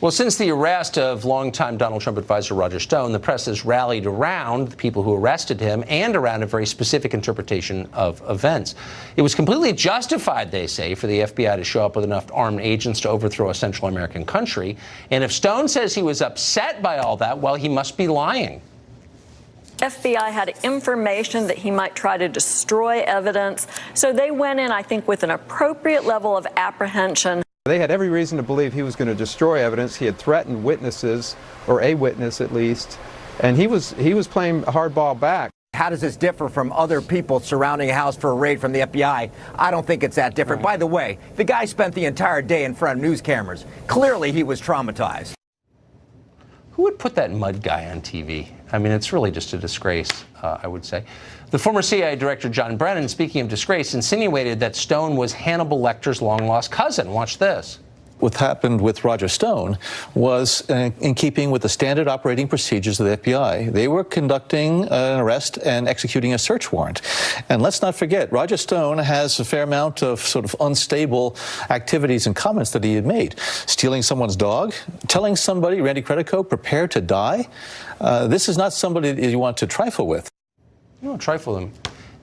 Well, since the arrest of longtime Donald Trump advisor Roger Stone, the press has rallied around the people who arrested him and around a very specific interpretation of events. It was completely justified, they say, for the FBI to show up with enough armed agents to overthrow a Central American country. And if Stone says he was upset by all that, well, he must be lying. FBI had information that he might try to destroy evidence. So they went in, I think, with an appropriate level of apprehension. They had every reason to believe he was going to destroy evidence. He had threatened witnesses, or a witness at least, and he was playing hardball back. How does this differ from other people surrounding a house for a raid from the FBI? I don't think it's that different. Right. By the way, the guy spent the entire day in front of news cameras. Clearly, he was traumatized. Who would put that mud guy on TV? I mean, it's really just a disgrace, I would say. The former CIA director John Brennan, speaking of disgrace, insinuated that Stone was Hannibal Lecter's long-lost cousin. Watch this. What happened with Roger Stone was in keeping with the standard operating procedures of the FBI. They were conducting an arrest and executing a search warrant. And let's not forget, Roger Stone has a fair amount of sort of unstable activities and comments that he had made. Stealing someone's dog, telling somebody, Randy Credico, prepare to die. This is not somebody that you want to trifle with. You don't trifle them.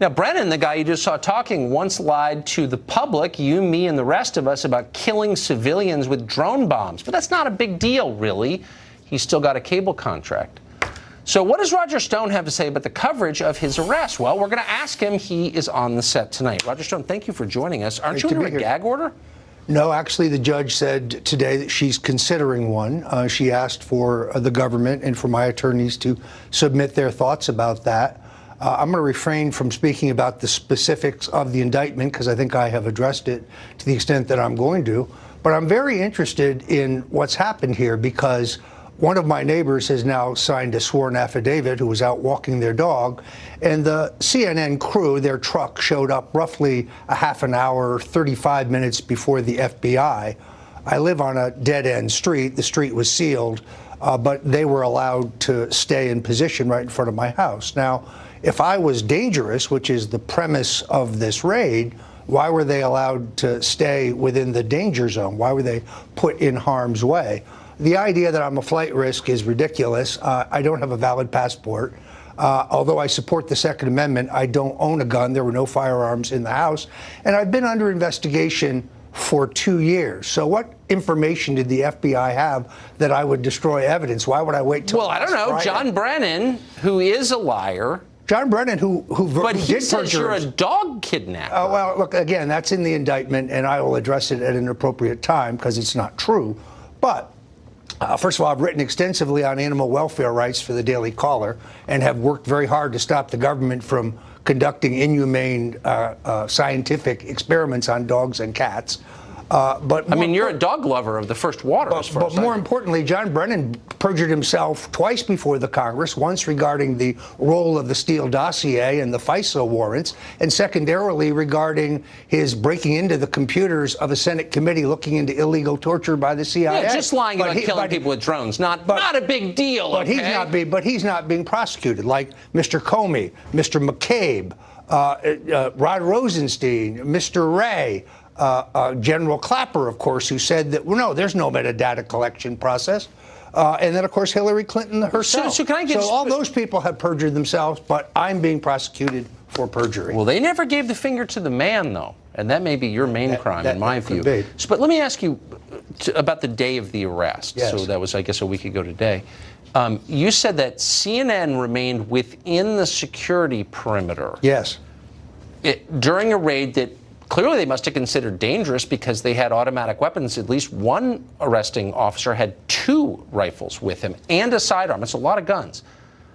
Now, Brennan, the guy you just saw talking, once lied to the public, you, me, and the rest of us, about killing civilians with drone bombs. But that's not a big deal, really. He's still got a cable contract. So what does Roger Stone have to say about the coverage of his arrest? Well, we're going to ask him. He is on the set tonight. Roger Stone, thank you for joining us. Aren't you under a gag order? No, actually, the judge said today that she's considering one. She asked for the government and for my attorneys to submit their thoughts about that. I'm going to refrain from speaking about the specifics of the indictment because I think I have addressed it to the extent that I'm going to. But I'm very interested in what's happened here because one of my neighbors has now signed a sworn affidavit who was out walking their dog. And the CNN crew, their truck, showed up roughly a half an hour, 35 minutes before the FBI. I live on a dead-end street. The street was sealed, but they were allowed to stay in position right in front of my house. Now, if I was dangerous, which is the premise of this raid, why were they allowed to stay within the danger zone? Why were they put in harm's way? The idea that I'm a flight risk is ridiculous. I don't have a valid passport. Although I support the Second Amendment, I don't own a gun. There were no firearms in the house. And I've been under investigation for 2 years. So what information did the FBI have that I would destroy evidence? Why would I wait till? Well, I don't know. Friday? John Brennan, who is a liar. John Brennan, but he says you're a dog kidnapper. Well, look, again, that's in the indictment, and I will address it at an appropriate time because it's not true. But first of all, I've written extensively on animal welfare rights for the Daily Caller and have worked very hard to stop the government from conducting inhumane scientific experiments on dogs and cats. But I mean, you're a dog lover of the first water. But more importantly, John Brennan perjured himself twice before the Congress, once regarding the role of the Steele dossier and the FISA warrants, and secondarily regarding his breaking into the computers of a Senate committee looking into illegal torture by the CIA. Yeah, just lying about killing people with drones. Not a big deal. But he's not being prosecuted like Mr. Comey, Mr. McCabe, Rod Rosenstein, Mr. Wray. General Clapper, of course, who said that, well, no, there's no metadata collection process. And then, of course, Hillary Clinton herself. So all those people have perjured themselves, but I'm being prosecuted for perjury. Well, they never gave the finger to the man, though. And that may be your main crime, in my view. So, but let me ask you about the day of the arrest. Yes. So that was, I guess, a week ago today. You said that CNN remained within the security perimeter. Yes. During a raid that clearly they must have considered dangerous because they had automatic weapons. At least one arresting officer had 2 rifles with him and a sidearm. It's a lot of guns.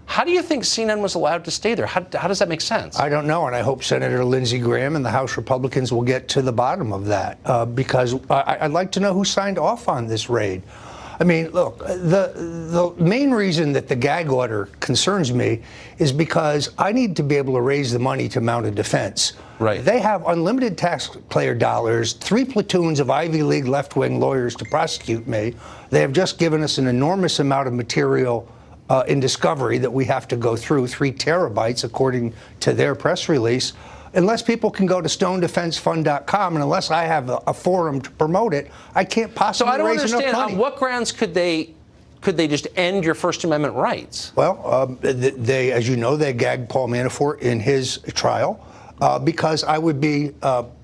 How do you think CNN was allowed to stay there? How does that make sense? I don't know, and I hope Senator Lindsey Graham and the House Republicans will get to the bottom of that because I'd like to know who signed off on this raid. I mean, look, the main reason that the gag order concerns me is because I need to be able to raise the money to mount a defense. Right. They have unlimited taxpayer dollars, 3 platoons of Ivy League left-wing lawyers to prosecute me. They have just given us an enormous amount of material in discovery that we have to go through, 3 terabytes, according to their press release. unless people can go to stonedefensefund.com, and unless I have a forum to promote it, I can't possibly raise enough money. So I don't understand, on what grounds could they just end your First Amendment rights? Well, they, as you know, they gagged Paul Manafort in his trial because I would be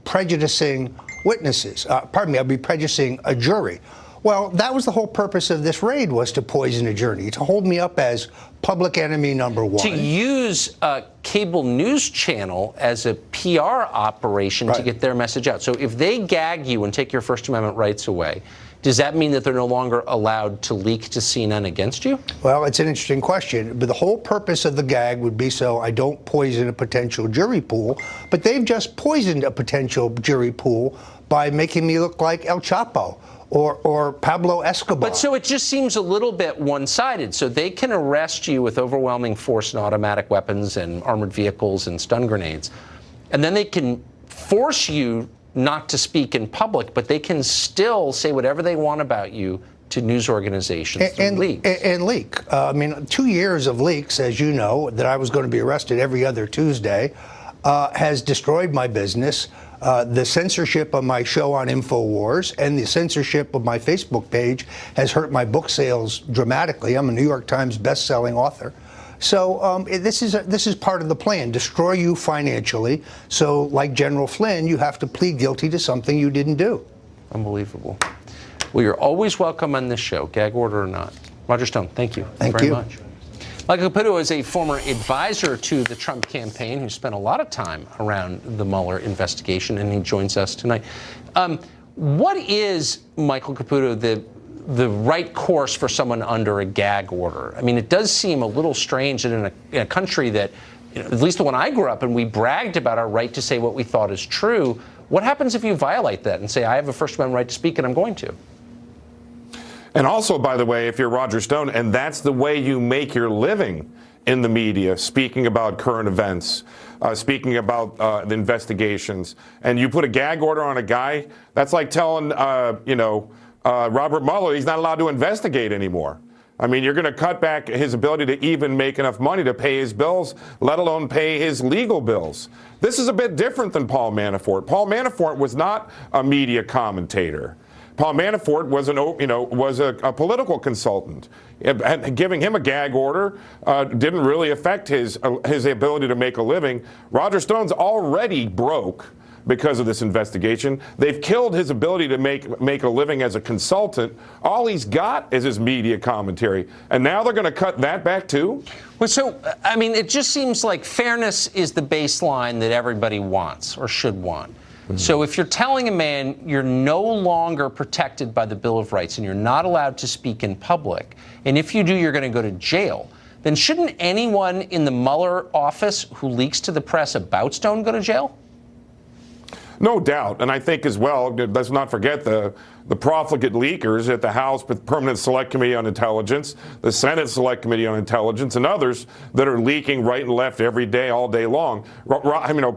prejudicing witnesses. I'd be prejudicing a jury. Well, that was the whole purpose of this raid, was to poison a jury, to hold me up as public enemy number one. To use a cable news channel as a PR operation to get their message out. So if they gag you and take your First Amendment rights away, does that mean that they're no longer allowed to leak to CNN against you? Well, it's an interesting question, but the whole purpose of the gag would be so I don't poison a potential jury pool, but they've just poisoned a potential jury pool by making me look like El Chapo or Pablo Escobar. But so it just seems a little bit one-sided. So they can arrest you with overwhelming force and automatic weapons and armored vehicles and stun grenades, and then they can force you not to speak in public, but they can still say whatever they want about you to news organizations and leak. And leak. I mean, 2 years of leaks, as you know, that I was going to be arrested every other Tuesday, has destroyed my business. The censorship of my show on InfoWars and the censorship of my Facebook page has hurt my book sales dramatically. I'm a New York Times best-selling author. So this is part of the plan, destroy you financially. So like General Flynn, you have to plead guilty to something you didn't do. Unbelievable. Well, you're always welcome on this show, gag order or not. Roger Stone, thank you very much. Michael Caputo is a former advisor to the Trump campaign who spent a lot of time around the Mueller investigation, and he joins us tonight. What is, Michael Caputo, the right course for someone under a gag order? I mean, it does seem a little strange that in a country that, at least the one I grew up in, we bragged about our right to say what we thought is true. What happens if you violate that and say, I have a First Amendment right to speak and I'm going to? And also, by the way, if you're Roger Stone, and that's the way you make your living in the media, speaking about current events, speaking about the investigations, and you put a gag order on a guy, that's like telling, Robert Mueller he's not allowed to investigate anymore. I mean, you're going to cut back his ability to even make enough money to pay his bills, let alone pay his legal bills. This is a bit different than Paul Manafort. Paul Manafort was not a media commentator. Paul Manafort was a political consultant. And giving him a gag order didn't really affect his ability to make a living. Roger Stone's already broke because of this investigation. They've killed his ability to make a living as a consultant. All he's got is his media commentary. And now they're going to cut that back too? Well, so, I mean, it just seems like fairness is the baseline that everybody wants or should want. So if you're telling a man you're no longer protected by the Bill of Rights and you're not allowed to speak in public, and if you do, you're going to go to jail, then shouldn't anyone in the Mueller office who leaks to the press about Stone go to jail? No doubt. And I think as well, let's not forget the profligate leakers at the House Permanent Select Committee on Intelligence, the Senate Select Committee on Intelligence, and others that are leaking right and left every day, all day long.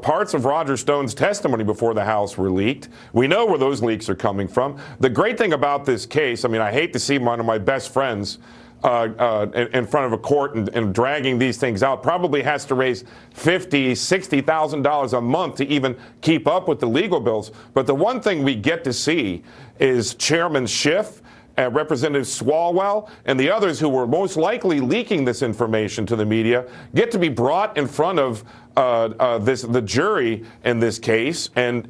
Parts of Roger Stone's testimony before the House were leaked. We know where those leaks are coming from. The great thing about this case, I mean, I hate to see one of my best friends in front of a court and dragging these things out, probably has to raise $50,000, $60,000 a month to even keep up with the legal bills. But the one thing we get to see is Chairman Schiff, Representative Swalwell, and the others who were most likely leaking this information to the media get to be brought in front of the jury in this case and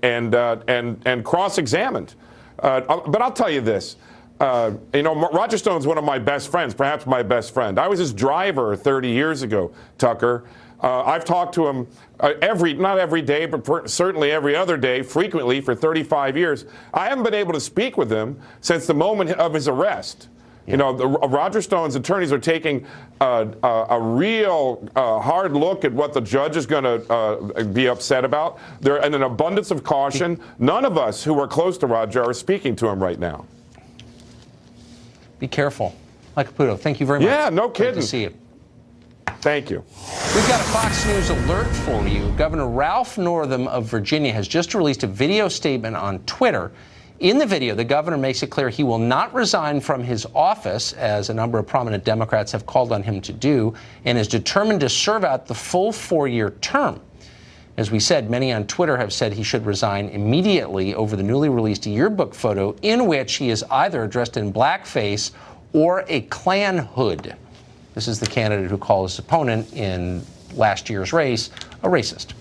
cross-examined. But I'll tell you this. Roger Stone's one of my best friends, perhaps my best friend. I was his driver 30 years ago, Tucker. I've talked to him not every day, but certainly every other day, frequently for 35 years. I haven't been able to speak with him since the moment of his arrest. Yeah. Roger Stone's attorneys are taking a real hard look at what the judge is going to be upset about. They're in an abundance of caution. None of us who are close to Roger are speaking to him right now. Be careful. Mike Caputo, thank you very much. Yeah, no kidding. Great to see you. Thank you. We've got a Fox News alert for you. Governor Ralph Northam of Virginia has just released a video statement on Twitter. In the video, the governor makes it clear he will not resign from his office, as a number of prominent Democrats have called on him to do, and is determined to serve out the full 4-year term. As we said, many on Twitter have said he should resign immediately over the newly released yearbook photo in which he is either dressed in blackface or a Klan hood. This is the candidate who called his opponent in last year's race a racist.